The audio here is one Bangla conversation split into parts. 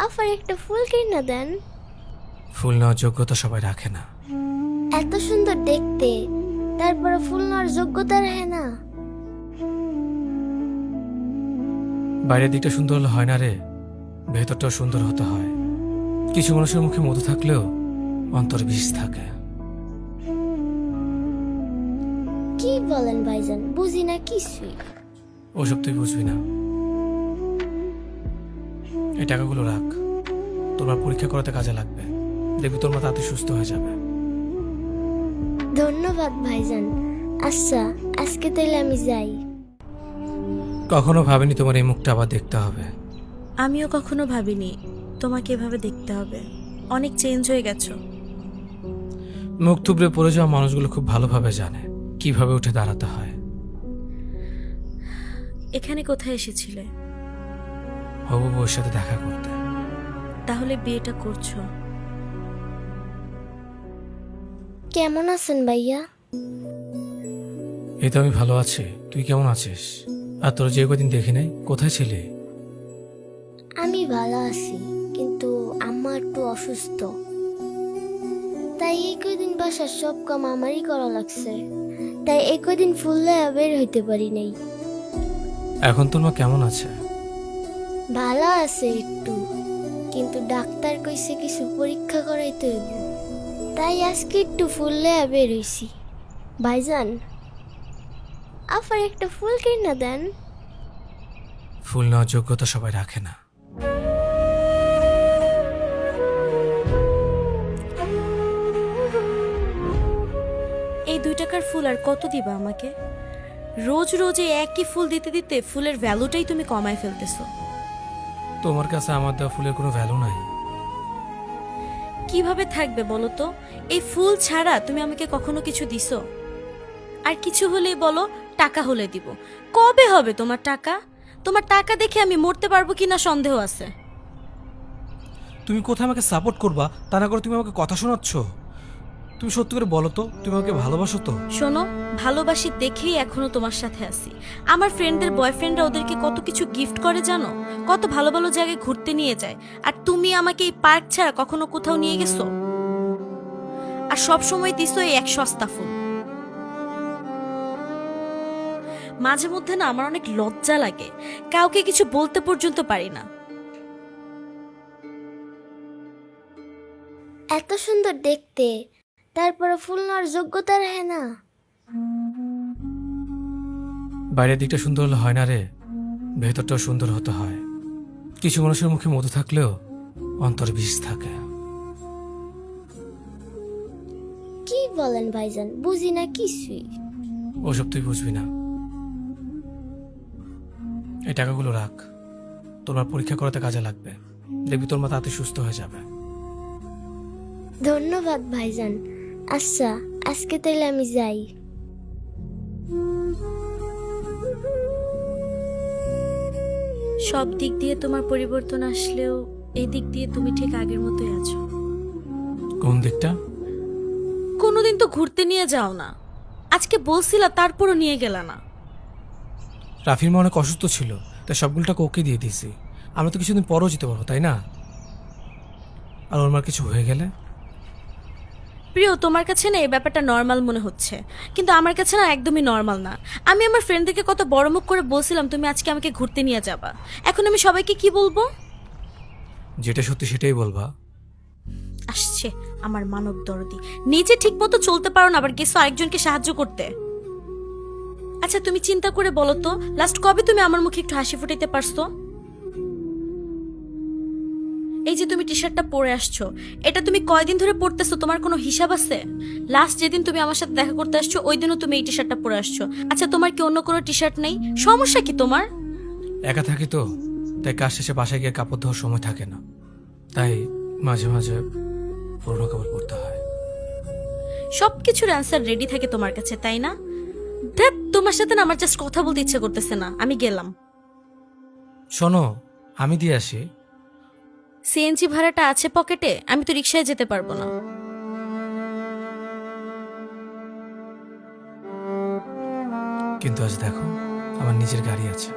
আফার একটা ফুল কিনা দেন। ফুল নেওয়ার যোগ্যতা সবাই রাখে না। এত সুন্দর দেখতে, তারপরে ফুল নেওয়ার যোগ্যতা রাখে না। বাইরের দিকটা সুন্দর হলে হয় না রে, ভেতরটাও সুন্দর হতে হয়। কিছু মানুষের মুখে মধু থাকলেও অন্তর বিষ থাকে। কি বলেন ভাইজান, বুঝি না কিছুই। ওসব তুই বুঝবি না। এই টাকাগুলো রাখ, তোমার পরীক্ষা করাতে কাজে লাগবে। দেখবি তোর মা তাতে সুস্থ হয়ে যাবে। ধন্যবাদ ভাইজান। আচ্ছা, আজকে তাইলে আমি যাই। কখনো ভাবিনি তোমার এই মুখটা আবার দেখতে হবে। আমিও কখনো ভাবিনি তোমাকে এভাবে দেখতে হবে। অনেক চেঞ্জ হয়ে গেছো। মুখ থুবড়ে পড়ে যাওয়া মানুষগুলো খুব ভালোভাবে জানে কিভাবে উঠে দাঁড়াতে হয়। এখানে কোথায় এসেছিলে? হবু বউর সাথে দেখা করতে। তাহলে বিয়েটা করছো? কেমন আছেন ভাইয়া? এই তো আমি ভালো আছি, তুই কেমন আছিস? আর তোর যে কদিন দেখি নাই, কোথায় ছিলি? আমি ভালো আছি, কিন্তু আম্মা একটু অসুস্থ, তাই এই কদিন বাসার সব কাম আমারই করা লাগছে। তাই এই কদিন ফুললে বের হইতে পারি নাই। এখন তোর মা কেমন আছে? ভালো আছে একটু, কিন্তু ডাক্তার কইছে কিছু পরীক্ষা করাইতে হইব, তাই আজকে একটু ফুললে বের হইছি। ভাইজান, আফার একটা ফুল কিনা দেন। ফুল নেওয়ার যোগ্যতা সবাই রাখে না। এই 2 টাকার ফুল আর কত দিবা আমাকে? রোজ রোজ এই একই ফুল দিতে দিতে ফুলের ভ্যালুটাই তুমি কমায় ফেলতেছো। তোমার কাছে আমার দেওয়া ফুলের কোনো ভ্যালু নাই। কিভাবে থাকবে বলো তো? এই ফুল ছাড়া তুমি আমাকে কখনো কিছু দিছো? আর কিছু হলেই বলো টাকা হলে দিব। কবে হবে তোমার টাকা? তোমার টাকা দেখে আমি মরতে পারবো কিনা সন্দেহ আছে। তুমি কোথায় আমাকে সাপোর্ট করবা, তা না করে তুমি আমাকে কথা শোনাচ্ছ। তুমি সত্যি করে বলো তো, তুমি আমাকে ভালোবাসো তো? শোনো, ভালোবাসি দেখেই এখনো তোমার সাথে আছি। আমার ফ্রেন্ডদের বয়ফ্রেন্ডরা ওদেরকে কত কিছু গিফট করে জানো, কত ভালো ভালো জায়গায় ঘুরতে নিয়ে যায়। আর তুমি আমাকে এই পার্ক ছাড়া কখনো কোথাও নিয়ে গেছো? আর সব সময় দিছো এই এক সস্তা ফুল। মাঝে মধ্যে না আমার অনেক লজ্জা লাগে, কাউকে কিছু বলতে পর্যন্ত পারি না। এত সুন্দর দেখতে, তারপরে ফুল নেওয়ার যোগ্যতা রাখে না। বাইরের দিকটা সুন্দর হলে হয় না রে, ভেতরটাও সুন্দর হতে হয়। কিছু মানুষের মুখে মধু থাকলেও অন্তর বিষ থাকে। কি বলেন ভাইজান, বুঝি না কিছুই। ওসব তুই বুঝবি না। এই টাকাগুলো রাখ, তোমার পরীক্ষা করাতে কাজে লাগবে। দেখবি তোর মা তাতে সুস্থ হয়ে যাবে। ধন্যবাদ ভাইজান। আচ্ছা, আজকে তাইলে আমি যাই। সব দিক দিয়ে তোমার পরিবর্তন আসলেও এই দিক দিয়ে তুমি ঠিক আগের মতোই আছো। কোন দিকটা? কোনোদিন তো ঘুরতে নিয়ে যাও না, আজকে বলছিলা তারপরও নিয়ে গেলা না। রাফির মা অনেক অসুস্থ ছিল, তাই সবগুলো টাকা ওকে দিয়ে দিয়েছি। আমরা তো কিছুদিন পরও যেতে পারবো, তাই না? আর ওর মার কিছু হয়ে গেলে? প্রিয়, তোমার কাছে না এই ব্যাপারটা নর্মাল মনে হচ্ছে, কিন্তু আমার কাছে না একদমই নর্মাল না। আমি আমার ফ্রেন্ডদেরকে কত বড় মুখ করে বলছিলাম তুমি আজকে আমাকে ঘুরতে নিয়ে যাবা। এখন আমি সবাইকে কি বলবো? যেটা সত্যি সেটাই বলবা। আসছে আমার মানব দরদি, নিজে ঠিক মতো চলতে পারো না, আবার গেছো আরেকজনকে সাহায্য করতে। আচ্ছা তুমি চিন্তা করে বলো তো, লাস্ট কবে তুমি আমার মুখে একটু হাসি ফুটাইতে পারছো? এই যে তুমি টি শার্টটা পরে আসছো, এটা তুমি কয়দিন ধরে পরতেছো, তোমার কোনো হিসাব আছে? লাস্ট যেদিন তুমি আমার সাথে দেখা করতে আসছো ওই দিনও তুমি এই টি শার্টটা পরে আসছো। আচ্ছা তোমার কি অন্য কোনো টি শার্ট নেই? সমস্যা কি তোমার? একা থাকি তো, তাই কাজ শেষে বাসায় গিয়ে কাপড় ধোয়ার সময় থাকে না, তাই মাঝে মাঝে পুরোনো কাপড় পরতে হয়। সবকিছুর অ্যান্সার রেডি থাকে তোমার কাছে, তাই না? ধ্যাৎ, তোমার সাথে না আমার জাস্ট কথা বলতে ইচ্ছে করতেছে না, আমি গেলাম। শোনো, আমি দিয়ে আসি। সিএনজি ভাড়াটা আছে পকেটে, আমি তো রিকশায় যেতে পারবো না। কিন্তু আজ দেখো, আমার নিজের গাড়ি আছে।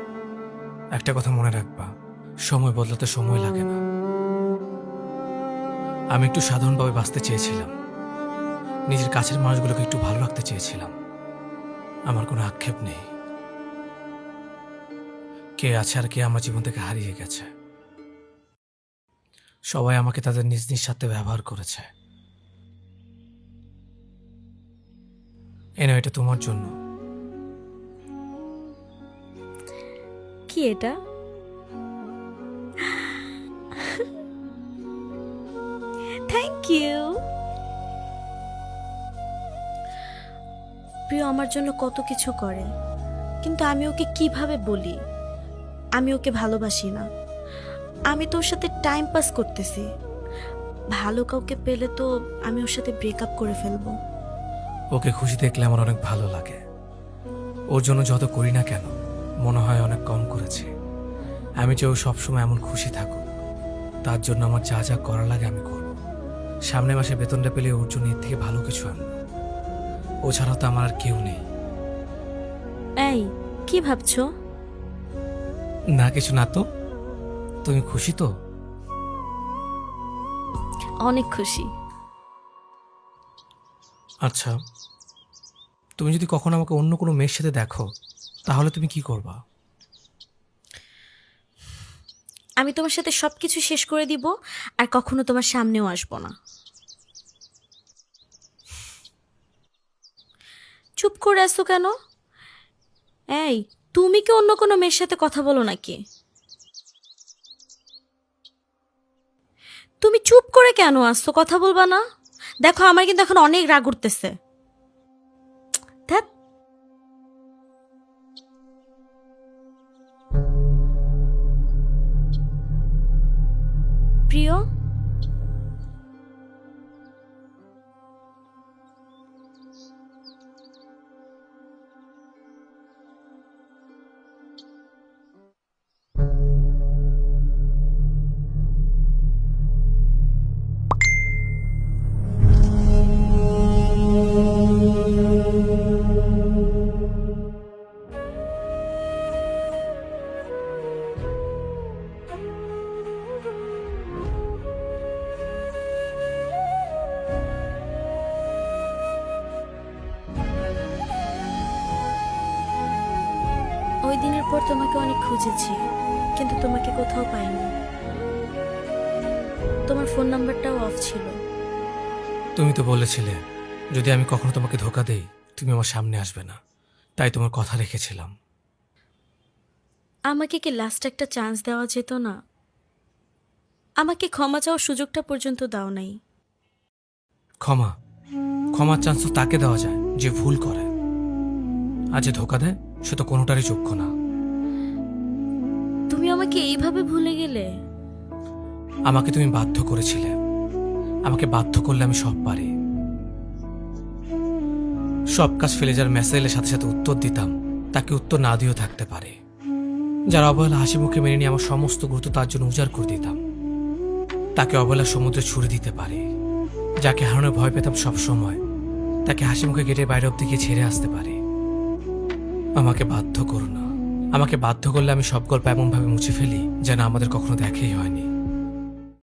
একটা কথা মনে রাখবা, সময় বদলাতে সময় লাগে না। আমি একটু সাধারণভাবে বাঁচতে চেয়েছিলাম, নিজের কাছের মানুষগুলোকে একটু ভালো রাখতে চেয়েছিলাম। আমার কোনো আক্ষেপ নেই। কে আছে আর কে আমার জীবন থেকে হারিয়ে গেছে, সবাই আমাকে তাদের নিজ নিজ সাথে ব্যবহার করেছে। এনে এটা তোমার জন্য। কি এটা? Thank you. প্রিয় আমার জন্য কত কিছু করে, কিন্তু আমি ওকে কিভাবে বলি আমি ওকে ভালোবাসি না? আমি তো ওর সাথে টাইম পাস করতেছি। ভালো কাউকে পেলে তো আমি ওর সাথে ব্রেকআপ করে ফেলবো। ওকে খুশি দেখলে আমার অনেক ভালো লাগে। ওর জন্য যত করি না কেন মনে হয় অনেক কম করেছি। আমি যে ও সবসময় এমন খুশি থাকুক, তার জন্য আমার যা যা করা লাগে আমি করব। সামনের মাসে বেতনটা পেলে ওর জন্য এর থেকে ভালো কিছু আনবো। ও ছাড়া তো আমার আর কেউ নেই। এই কি ভাবছো? না কিছু না তো। তুমি খুশি তো? অনেক খুশি। আচ্ছা, তুমি যদি কখনো আমাকে অন্য কোনো মেয়ের সাথে দেখো, তাহলে তুমি কি করবা? আমি তোমার সাথে সবকিছু শেষ করে দিব, আর কখনো তোমার সামনেও আসবো না। চুপ করে আসছো কেন? এই, তুমি কি অন্য কোনো মেয়ের সাথে কথা বলো নাকি? তুমি চুপ করে কেন আসছো? কথা বলবা না? দেখো আমার কিন্তু এখন অনেক রাগ উঠতেছে। ধ্যাৎ। প্রিয়, ওই দিনের পর তোমাকে অনেক খুঁজেছি, কিন্তু তোমাকে কোথাও পাইনি। তোমার ফোন নাম্বারটাও অফ ছিল। তুমি তো বলেছিলে যদি আমি কখনো তোমাকে ধোকা দেই তুমি আমার সামনে আসবে না, তাই তোমার কথা রেখেছিলাম। আমাকে কি লাস্ট একটা চান্স দেওয়া যেত না? আমাকে ক্ষমা চাওয়ার সুযোগটা পর্যন্ত দাও নাই। ক্ষমার চান্স তো তাকে দেওয়া যায় যে ভুল করে, আর যে ধোকা দেয় সে তো কোনোটারই যোগ্য না। তুমি আমাকে এইভাবে ভুলে গেলে? আমাকে তুমি বাধ্য করেছিলে। আমাকে বাধ্য করলে আমি সব পারি। সব কাজ ফেলে যার মেসেজের সাথে সাথে উত্তর দিতাম, তাকে উত্তর না দিয়েও থাকতে পারে। যার অবহেলা হাসি মুখে মেনে নিয়ে আমার সমস্ত গুরুত্ব তার জন্য উজাড় করে দিতাম, তাকে অবহেলা সমুদ্রে ছুড়ে দিতে পারে। যাকে হারানোর ভয় পেতাম সব সময়, তাকে হাসি মুখে গেটের বাইরে অব্দি গিয়ে ছেড়ে আসতে পারে। আমাকে বাধ্য করো না। আমাকে বাধ্য করলে আমি সব গল্প এমনভাবে মুছে ফেলি যেন আমাদের কখনো দেখাই হয়নি।